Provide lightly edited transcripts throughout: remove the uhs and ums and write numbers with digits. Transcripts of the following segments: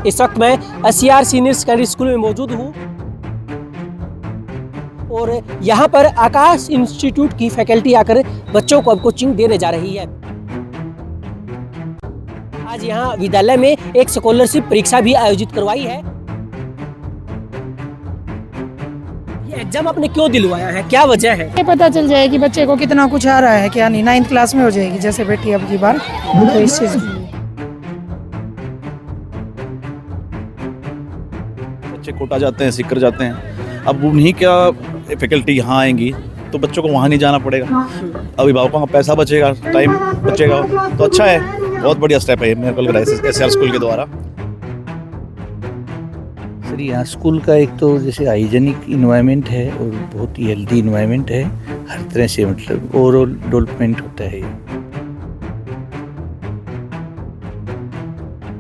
इस वक्त मैं SCR सीनियर सेकेंडरी स्कूल में मौजूद हूँ और यहाँ पर आकाश इंस्टीट्यूट की फैकल्टी आकर बच्चों को अब कोचिंग देने जा रही है। आज यहाँ विद्यालय में एक स्कॉलरशिप परीक्षा भी आयोजित करवाई है। ये एग्जाम आपने क्यों दिलवाया है, क्या वजह है? ये पता चल जाए कि बच्चे को कितना कुछ आ रहा है, क्या नहीं। 9th क्लास में हो जाएगी जैसे बेटी अब की बार, तो इस चीज बच्चे कोटा जाते हैं, सीकर जाते हैं। अब उन्हीं क्या फैकल्टी यहाँ आएंगी तो बच्चों को वहाँ नहीं जाना पड़ेगा, अभिभावकों का पैसा बचेगा, टाइम बचेगा, तो अच्छा है। बहुत बढ़िया स्टेप है मेरे को लग रहा है SCR स्कूल के द्वारा। सर यहाँ स्कूल का एक तो जैसे हाइजेनिक इन्वायरमेंट है और बहुत ही हेल्दी इन्वायरमेंट है, हर तरह से मतलब ओवरऑल डेवलपमेंट होता है।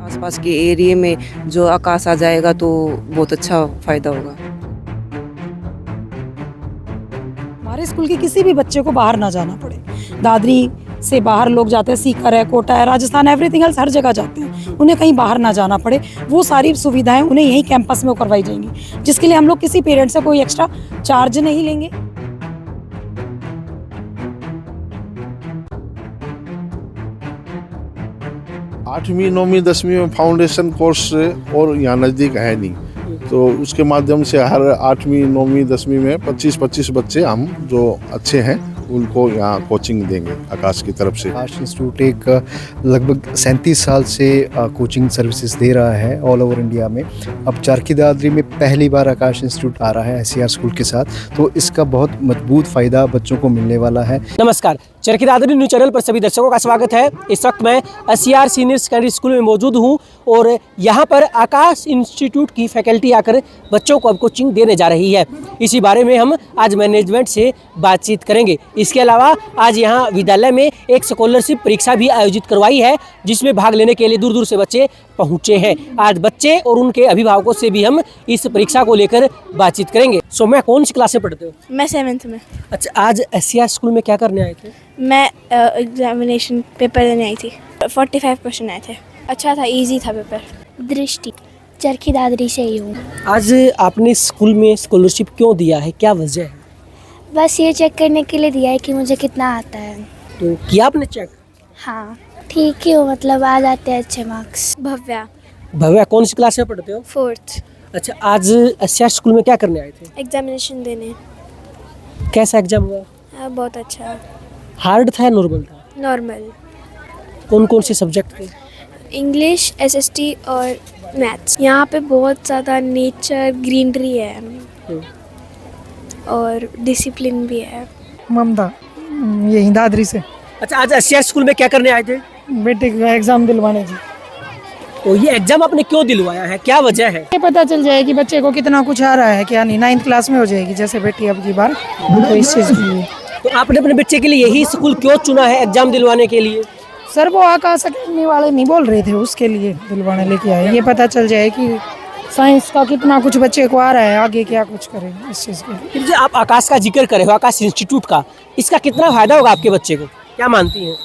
आसपास के एरिया में जो आकाश आ जाएगा तो बहुत अच्छा फायदा होगा। हमारे स्कूल के किसी भी बच्चे को बाहर ना जाना पड़े। दादरी से बाहर लोग जाते हैं, सीकर है, कोटा है, राजस्थान, एवरीथिंग एल्स, हर जगह जाते हैं। उन्हें कहीं बाहर ना जाना पड़े, वो सारी सुविधाएं उन्हें यहीं कैंपस में करवाई जाएंगी, जिसके लिए हम लोग किसी पेरेंट्स से कोई एक्स्ट्रा चार्ज नहीं लेंगे। 8वीं 9वीं 10वीं में फाउंडेशन कोर्स और यहाँ नज़दीक है नहीं, तो उसके माध्यम से हर 8वीं 9वीं 10वीं में 25 बच्चे हम जो अच्छे हैं उनको यहाँ कोचिंग देंगे आकाश की तरफ से। आकाश इंस्टीट्यूट एक लगभग 37 साल से कोचिंग सर्विसेज दे रहा है ऑल ओवर इंडिया में। अब चरखी दादरी में पहली बार आकाश इंस्टीट्यूट आ रहा है SCR स्कूल के साथ, तो इसका बहुत मजबूत फ़ायदा बच्चों को मिलने वाला है। नमस्कार, चरखी दादरी न्यूज़ चैनल पर सभी दर्शकों का स्वागत है। इस वक्त मैं SCR सीनियर सेकेंडरी स्कूल में मौजूद हूँ और यहाँ पर आकाश इंस्टीट्यूट की फैकल्टी आकर बच्चों को अब कोचिंग देने जा रही है। इसी बारे में हम आज मैनेजमेंट से बातचीत करेंगे। इसके अलावा आज यहाँ विद्यालय में एक स्कॉलरशिप परीक्षा भी आयोजित करवाई है, जिसमें भाग लेने के लिए दूर दूर से बच्चे पहुँचे हैं। आज बच्चे और उनके अभिभावकों से भी हम इस परीक्षा को लेकर बातचीत करेंगे। सो मैं कौन सी क्लास में पढ़ते हो? मैं 7th में। अच्छा, आज SCR स्कूल में क्या करने आए थे? मैं एग्जामिनेशन पेपर देने आई थी। 45 क्वेश्चन आए थे। अच्छा था, इजी था पेपर। दृष्टि, चरखी दादरी से ही हूँ। आज आपने स्कूल में स्कॉलरशिप क्यों दिया है, क्या वजह है? बस ये चेक करने के लिए दिया है कि मुझे कितना आता है। तो किया आपने चेक? हाँ, ठीक ही हो, मतलब आ जाते हैं अच्छे मार्क्स। भव्या, भव्या कौन सी क्लास में पढ़ते हो? 4th। अच्छा, आज SCR स्कूल में क्या करने आए थे? एग्जामिनेशन देने। कैसा एग्जाम हुआ? बहुत अच्छा। हार्ड था या नॉर्मल था? नॉर्मल। कौन कौन से सब्जेक्ट थे? इंग्लिश, SST और मैथ्स। यहाँ पे बहुत ज़्यादा नेचर, ग्रीनरी है और डिसिप्लिन भी है। ममता, यही दादरी से। अच्छा, आज SCR स्कूल में क्या करने आए थे? बेटे का एग्जाम दिलवाने की। तो ये एग्जाम आपने क्यों दिलवाया है, क्या वजह है? ये पता चल जाए कि बच्चे को कितना कुछ आ रहा है, क्या नहीं। 9th क्लास में हो जाएगी जैसे बेटी अब की बार, तो इस चीज़ के लिए। तो आपने अपने बच्चे के लिए यही स्कूल क्यों चुना है एग्जाम दिलवाने के लिए? सर वो आकाश अकेडमी वाले नहीं बोल रहे थे, उसके लिए दिलवाने लेके आए। ये पता चल जाए कि साइंस का कितना कुछ बच्चे को आ रहा है, आगे क्या कुछ करें इस चीज़ के। फिर जो आप आकाश का जिक्र करे हो, आकाश इंस्टीट्यूट का, इसका कितना फायदा होगा आपके बच्चे को, क्या मानती हैं?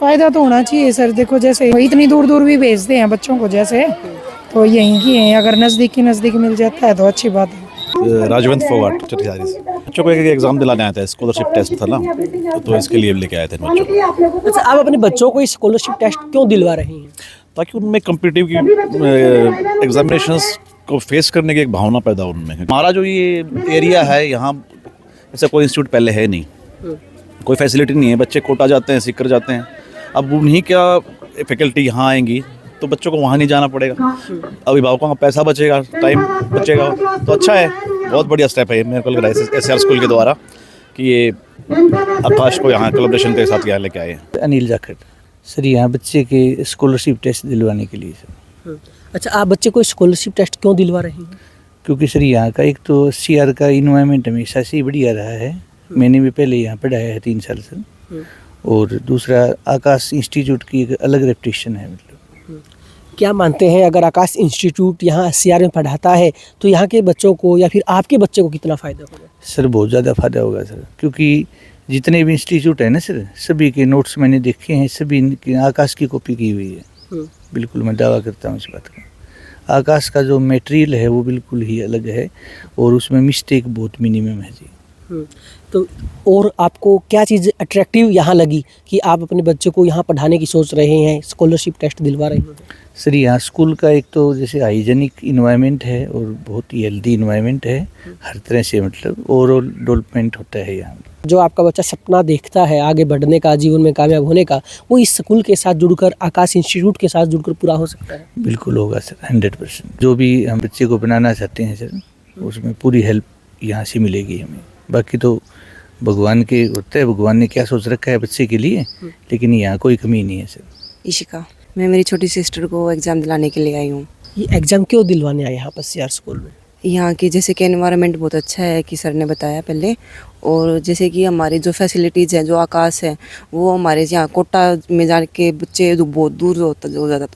फ़ायदा तो होना चाहिए सर। देखो जैसे इतनी दूर दूर भी भेजते हैं बच्चों को, जैसे तो यहीं की हैं, अगर नज़दीक मिल जाता है तो अच्छी बात है। राजवंत फोगाट चटियारी से बच्चों को एक एग्जाम दिलाने आया था, स्कॉलरशिप टेस्ट था ना, तो इसके लिए लेके आए थे बच्चों को। अच्छा, आप अपने बच्चों को स्कॉलरशिप टेस्ट क्यों दिलवा रहे हैं? ताकि उनमें कॉम्पिटिटिव एग्जामिनेशंस को फेस करने की एक भावना पैदा हो उनमें। हमारा जो ये एरिया है, यहाँ ऐसा कोई इंस्टीट्यूट पहले है नहीं, कोई फैसिलिटी नहीं है। बच्चे कोटा जाते हैं, सीकर जाते हैं। अब उन्हीं क्या फैकल्टी यहाँ आएंगी तो बच्चों को वहाँ नहीं जाना पड़ेगा, अभिभावकों का पैसा बचेगा, टाइम बचेगा, तो अच्छा है। बहुत बढ़िया स्टेप है मेरे को लग रहा है SCR स्कूल के द्वारा कि ये आकाश को यहाँ कोलैबोरेशन के साथ यहाँ लेके आए हैं। अनिल जाखड़ सर, यहाँ बच्चे के स्कॉलरशिप टेस्ट दिलवाने के लिए सर। अच्छा, आप बच्चे को स्कॉलरशिप टेस्ट क्यों दिलवा रहे हैं? क्योंकि सर यहाँ का एक तो SCR का इन्वायरमेंट हमेशा से ही बढ़िया रहा है। मैंने भी पहले यहाँ पढ़ाया है 3 साल से, और दूसरा आकाश इंस्टीट्यूट की एक अलग रेपुटेशन है। मतलब क्या मानते हैं, अगर आकाश इंस्टीट्यूट यहाँ SCR में पढ़ाता है तो यहाँ के बच्चों को या फिर आपके बच्चे को कितना फ़ायदा होगा? सर बहुत ज़्यादा फ़ायदा होगा सर, क्योंकि जितने भी इंस्टीट्यूट है ना सर, सभी के नोट्स मैंने देखे हैं, सभी की आकाश की कॉपी की हुई है। बिल्कुल मैं दावा करता हूँ इस बात का। आकाश का जो मटेरियल है वो बिल्कुल ही अलग है और उसमें मिस्टेक बहुत मिनिमम है जी। तो और आपको क्या चीज़ अट्रैक्टिव यहाँ लगी कि आप अपने बच्चे को यहाँ पढ़ाने की सोच रहे हैं, स्कॉलरशिप टेस्ट दिलवा रहे हैं? सर यहाँ स्कूल का एक तो जैसे हाइजेनिक इन्वायरमेंट है और बहुत ही हेल्दी इन्वायरमेंट है, हर तरह से मतलब ओवरऑल डेवलपमेंट होता है यहाँ। जो आपका बच्चा सपना देखता है आगे बढ़ने का, जीवन में कामयाब होने का, वो इस स्कूल के साथ जुड़कर, आकाश इंस्टीट्यूट के साथ जुड़कर पूरा हो सकता है? बिल्कुल होगा सर, 100%। जो भी हम बच्चे को बनाना चाहते हैं सर, उसमें पूरी हेल्प यहाँ से मिलेगी हमें। बाकी तो भगवान के होता है, भगवान ने क्या सोच रखा है बच्चे के लिए, लेकिन यहाँ कोई कमी नहीं है सर। इशिका, मैं मेरी छोटी सिस्टर को एग्ज़ाम दिलाने के लिए आई हूँ। ये एग्ज़ाम क्यों दिलवाने आए यहाँ पर सीआर स्कूल में? यहाँ की जैसे कि एनवायरनमेंट बहुत अच्छा है कि सर ने बताया पहले, और जैसे कि हमारी जो फैसिलिटीज़ हैं, जो आकाश है, वो हमारे यहाँ कोटा में जाके बच्चे बहुत दूर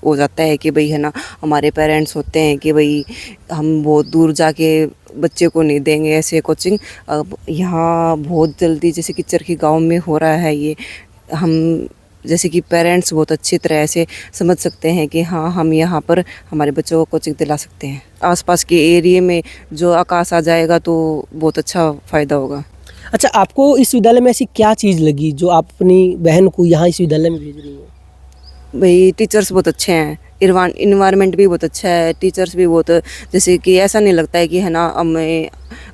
हो जाता है कि भाई है ना, हमारे पेरेंट्स होते हैं कि भाई हम बहुत दूर जाके बच्चे को नहीं देंगे ऐसे कोचिंग। अब यहाँ बहुत जल्दी जैसे कि चरखी गांव में हो रहा है ये, हम जैसे कि पेरेंट्स बहुत अच्छी तरह से समझ सकते हैं कि हाँ हम यहाँ पर हमारे बच्चों को कोचिंग दिला सकते हैं। आसपास के एरिया में जो आकाश आ जाएगा तो बहुत अच्छा फ़ायदा होगा। अच्छा, आपको इस विद्यालय में ऐसी क्या चीज़ लगी जो आप अपनी बहन को यहाँ इस विद्यालय में भेज रही हो? भाई टीचर्स बहुत अच्छे हैं, इन्वायरमेंट भी बहुत अच्छा है, टीचर्स भी बहुत, जैसे कि ऐसा नहीं लगता है कि है ना हमें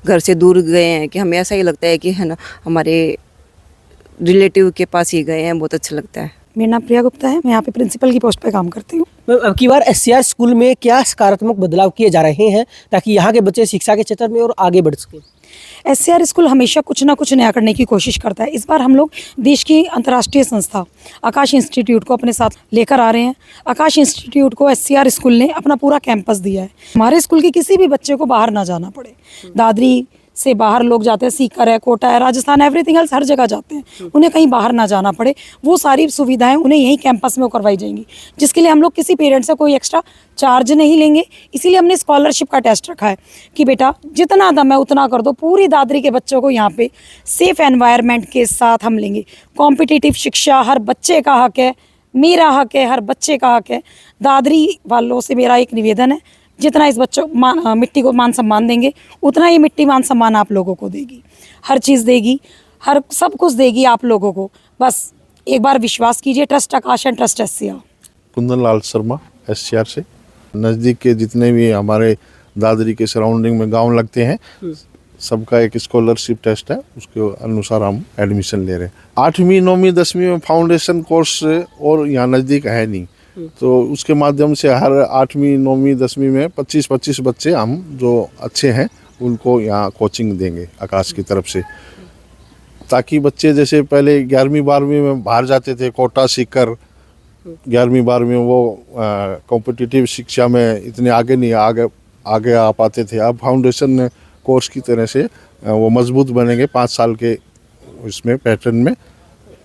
घर से दूर गए हैं, कि हमें ऐसा ही लगता है कि है ना हमारे रिलेटिव के पास ही गए हैं। बहुत अच्छा लगता है। मेरा नाम प्रिया गुप्ता है, मैं यहाँ पे प्रिंसिपल की पोस्ट पे काम करती हूँ। अब की बार एससीआर स्कूल में क्या सकारात्मक बदलाव किए जा रहे हैं ताकि यहाँ के बच्चे शिक्षा के क्षेत्र में और आगे बढ़ सकें? एससीआर स्कूल हमेशा कुछ ना कुछ नया करने की कोशिश करता है। इस बार हम लोग देश की अंतर्राष्ट्रीय संस्था आकाश इंस्टीट्यूट को अपने साथ लेकर आ रहे हैं। आकाश इंस्टीट्यूट को एससीआर स्कूल ने अपना पूरा कैंपस दिया है। हमारे स्कूल के किसी भी बच्चे को बाहर ना जाना पड़े। दादरी से बाहर लोग जाते हैं, सीकर है, कोटा है, राजस्थान, एवरीथिंग एल्स हर जगह जाते हैं, उन्हें कहीं बाहर ना जाना पड़े। वो सारी सुविधाएं उन्हें यहीं कैंपस में करवाई जाएंगी, जिसके लिए हम लोग किसी पेरेंट से कोई एक्स्ट्रा चार्ज नहीं लेंगे। इसीलिए हमने स्कॉलरशिप का टेस्ट रखा है कि बेटा जितना दम है उतना कर दो। पूरी दादरी के बच्चों को यहाँ पे सेफ एनवायरनमेंट के साथ हम लेंगे। कॉम्पिटिटिव शिक्षा हर बच्चे का हक है, मेरा हक है, हर बच्चे का हक है। दादरी वालों से मेरा एक निवेदन है, जितना इस बच्चों मिट्टी को मान सम्मान देंगे, उतना ही मिट्टी मान सम्मान आप लोगों को देगी। हर चीज़ देगी, हर सब कुछ देगी आप लोगों को। बस एक बार विश्वास कीजिए। Trust Akash and trust SCR. Kundan Lal Sharma, SCR से। नज़दीक के जितने भी हमारे दादरी के सराउंडिंग में गांव लगते हैं, सबका एक स्कॉलरशिप टेस्ट है, उसके अनुसार हम एडमिशन ले रहे हैं। 8वीं 9वीं 10वीं में फाउंडेशन कोर्स और यहाँ नज़दीक है नहीं, तो उसके माध्यम से हर 8वीं 9वीं 10वीं में 25-25 बच्चे हम जो अच्छे हैं उनको यहाँ कोचिंग देंगे आकाश की तरफ से, ताकि बच्चे जैसे पहले 11वीं 12वीं में बाहर जाते थे, कोटा सीकर 11वीं 12वीं में वो कॉम्पिटिटिव शिक्षा में इतने आगे आ पाते थे। अब फाउंडेशन कोर्स की तरह से वो मजबूत बनेंगे 5 साल के इसमें पैटर्न में,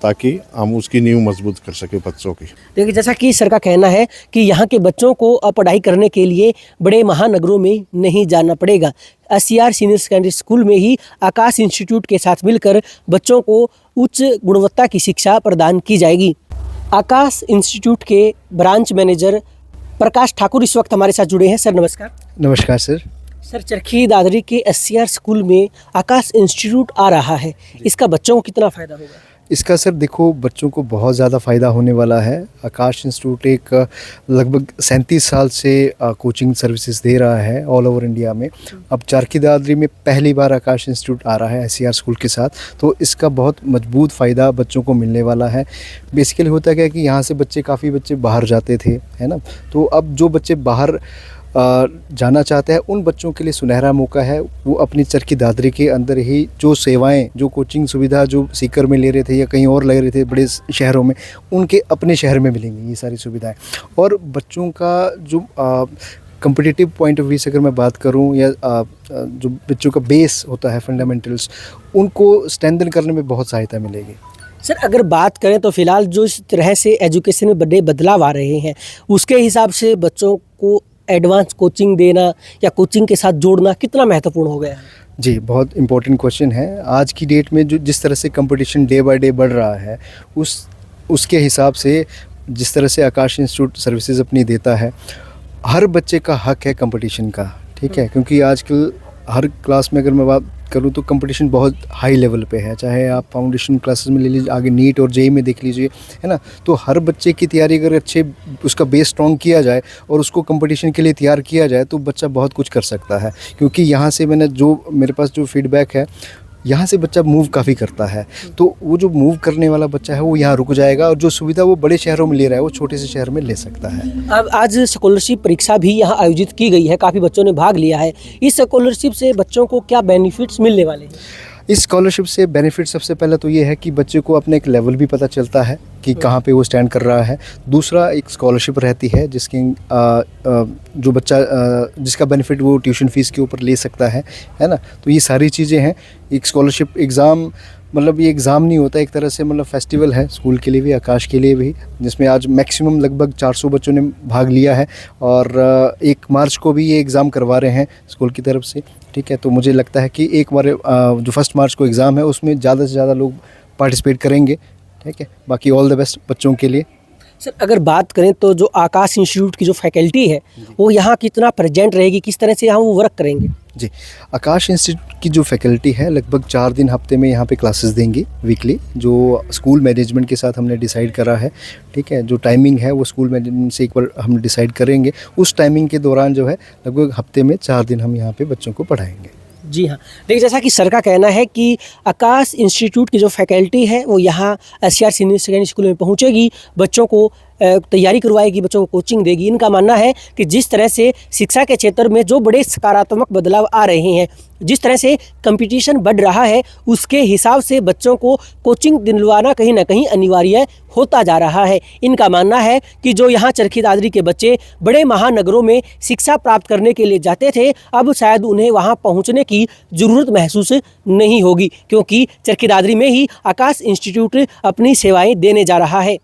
ताकि हम उसकी नींव मजबूत कर सके बच्चों की। देखिए, जैसा कि सर का कहना है कि यहाँ के बच्चों को पढ़ाई करने के लिए बड़े महानगरों में नहीं जाना पड़ेगा। एससीआर सीनियर सेकेंडरी स्कूल में ही आकाश इंस्टीट्यूट के साथ मिलकर बच्चों को उच्च गुणवत्ता की शिक्षा प्रदान की जाएगी। आकाश इंस्टीट्यूट के ब्रांच मैनेजर प्रकाश ठाकुर इस वक्त हमारे साथ जुड़े हैं। सर नमस्कार। नमस्कार सर। सर, चरखी दादरी के एससीआर स्कूल में आकाश इंस्टीट्यूट आ रहा है, इसका बच्चों को कितना फ़ायदा होगा? इसका सर देखो, बच्चों को बहुत ज़्यादा फ़ायदा होने वाला है। आकाश इंस्टीट्यूट एक लगभग 37 साल से कोचिंग सर्विसेज दे रहा है ऑल ओवर इंडिया में। अब चरखी दादरी में पहली बार आकाश इंस्टीट्यूट आ रहा है एससीआर स्कूल के साथ, तो इसका बहुत मजबूत फ़ायदा बच्चों को मिलने वाला है। बेसिकली होता क्या है कि यहाँ से काफ़ी बच्चे बाहर जाते थे, है ना, तो अब जो बच्चे बाहर जाना चाहते हैं उन बच्चों के लिए सुनहरा मौका है। वो अपनी चरखी दादरी के अंदर ही जो सेवाएं, जो कोचिंग सुविधा जो सीकर में ले रहे थे या कहीं और ले रहे थे बड़े शहरों में, उनके अपने शहर में मिलेंगी ये सारी सुविधाएं। और बच्चों का जो कम्पिटिटिव पॉइंट ऑफ व्यू से अगर मैं बात करूं, या जो बच्चों का बेस होता है, फंडामेंटल्स, उनको स्ट्रेंथन करने में बहुत सहायता मिलेगी। सर, अगर बात करें तो फिलहाल जो इस तरह से एजुकेशन में बड़े बदलाव आ रहे हैं, उसके हिसाब से बच्चों को एडवांस कोचिंग देना या कोचिंग के साथ जोड़ना कितना महत्वपूर्ण हो गया है? जी, बहुत इम्पोर्टेंट क्वेश्चन है। आज की डेट में जो जिस तरह से कंपटीशन डे बाय डे बढ़ रहा है, उसके हिसाब से जिस तरह से आकाश इंस्टीट्यूट सर्विसेज अपनी देता है, हर बच्चे का हक है कंपटीशन का, ठीक है, क्योंकि आजकल हर क्लास में अगर मैं बात करूँ तो कंपटीशन बहुत हाई लेवल पे है, चाहे आप फाउंडेशन क्लासेस में ले लीजिए, आगे नीट और जेईई में देख लीजिए, है ना। तो हर बच्चे की तैयारी अगर अच्छे उसका बेस स्ट्रॉन्ग किया जाए और उसको कंपटीशन के लिए तैयार किया जाए तो बच्चा बहुत कुछ कर सकता है। क्योंकि यहाँ से मेरे पास जो फीडबैक है, यहाँ से बच्चा मूव काफ़ी करता है, तो वो जो मूव करने वाला बच्चा है वो यहाँ रुक जाएगा और जो सुविधा वो बड़े शहरों में ले रहा है वो छोटे से शहर में ले सकता है। अब आज स्कॉलरशिप परीक्षा भी यहाँ आयोजित की गई है, काफ़ी बच्चों ने भाग लिया है। इस स्कॉलरशिप से बच्चों को क्या बेनिफिट्स मिलने वाले हैं? इस स्कॉलरशिप से बेनिफिट सबसे पहले तो ये है कि बच्चे को अपने एक लेवल भी पता चलता है कि कहाँ पे वो स्टैंड कर रहा है। दूसरा, एक स्कॉलरशिप रहती है जिसकी जो बच्चा जिसका बेनिफिट वो ट्यूशन फ़ीस के ऊपर ले सकता है ना। तो ये सारी चीज़ें हैं। एक स्कॉलरशिप एग्ज़ाम मतलब ये एग्ज़ाम नहीं होता, एक तरह से मतलब फेस्टिवल है स्कूल के लिए भी, आकाश के लिए भी, जिसमें आज मैक्सिमम लगभग 400 बच्चों ने भाग लिया है और 1 मार्च को भी ये एग्ज़ाम करवा रहे हैं स्कूल की तरफ से, ठीक है। तो मुझे लगता है कि एक बार जो 1 मार्च को एग्ज़ाम है उसमें ज़्यादा से ज़्यादा लोग पार्टिसिपेट करेंगे, ठीक है। बाकी ऑल द बेस्ट बच्चों के लिए। सर, अगर बात करें तो जो आकाश इंस्टीट्यूट की जो फैकल्टी है वो यहाँ कितना प्रेजेंट रहेगी, किस तरह से यहाँ वो वर्क करेंगे? जी, आकाश इंस्टीट्यूट की जो फैकल्टी है लगभग 4 दिन हफ्ते में यहाँ पे क्लासेस देंगी वीकली, जो स्कूल मैनेजमेंट के साथ हमने डिसाइड करा है, ठीक है। जो टाइमिंग है वो स्कूल मैनेजमेंट से एक बार हम डिसाइड करेंगे। उस टाइमिंग के दौरान जो है लगभग हफ्ते में 4 दिन हम यहाँ पे बच्चों को पढ़ाएंगे। जी हाँ, देखिए जैसा कि सर का कहना है कि आकाश इंस्टीट्यूट की जो फैकल्टी है वो यहाँ SCR सीनियर सेकेंडरी स्कूल में पहुँचेगी, बच्चों को तैयारी करवाएगी, बच्चों को कोचिंग देगी। इनका मानना है कि जिस तरह से शिक्षा के क्षेत्र में जो बड़े सकारात्मक बदलाव आ रहे हैं, जिस तरह से कंपटीशन बढ़ रहा है, उसके हिसाब से बच्चों को कोचिंग दिलवाना कहीं ना कहीं अनिवार्य होता जा रहा है। इनका मानना है कि जो यहाँ चरखी दादरी के बच्चे बड़े महानगरों में शिक्षा प्राप्त करने के लिए जाते थे, अब शायद उन्हें वहाँ पहुँचने की ज़रूरत महसूस नहीं होगी, क्योंकि चरखी दादरी में ही आकाश इंस्टीट्यूट अपनी सेवाएँ देने जा रहा है।